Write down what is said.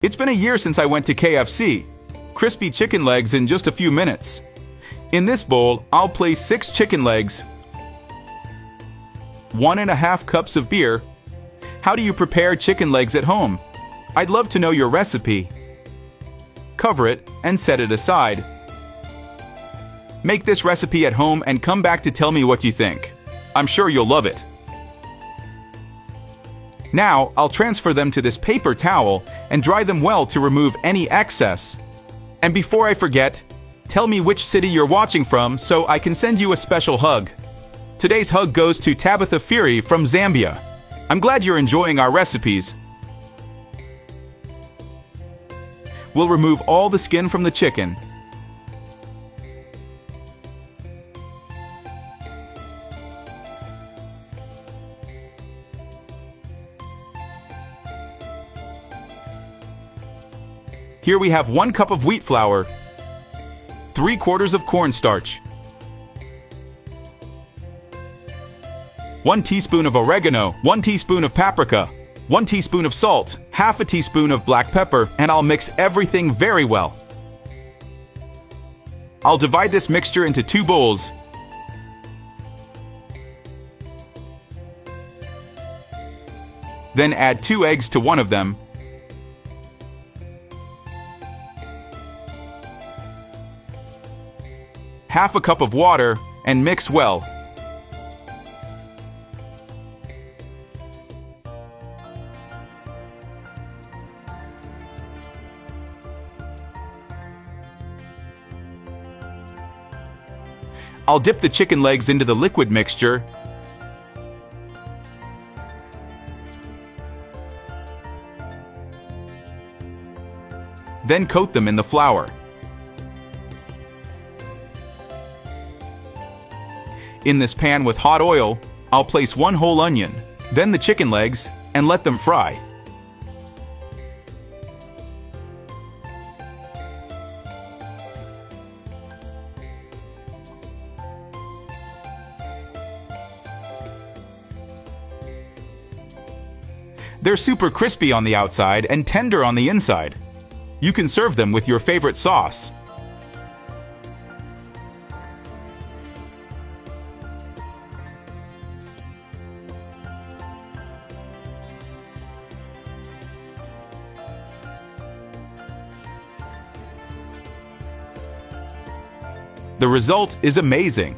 It's been a year since I went to KFC. Crispy chicken legs in just a few minutes. In this bowl, I'll place 6 chicken legs, 1.5 cups of beer. How do you prepare chicken legs at home? I'd love to know your recipe. Cover it and set it aside. Make this recipe at home and come back to tell me what you think. I'm sure you'll love it. Now, I'll transfer them to this paper towel and dry them well to remove any excess. And before I forget, tell me which city you're watching from so I can send you a special hug. Today's hug goes to Tabitha Fury from Zambia. I'm glad you're enjoying our recipes. We'll remove all the skin from the chicken. Here we have 1 cup of wheat flour, 3/4 of cornstarch, 1 teaspoon of oregano, 1 teaspoon of paprika, 1 teaspoon of salt, half a teaspoon of black pepper, and I'll mix everything very well. I'll divide this mixture into 2 bowls. Then add 2 eggs to one of them. Half a cup of water and mix well. I'll dip the chicken legs into the liquid mixture. Then coat them in the flour. In this pan with hot oil, I'll place 1 whole onion, then the chicken legs, and let them fry. They're super crispy on the outside and tender on the inside. You can serve them with your favorite sauce. The result is amazing.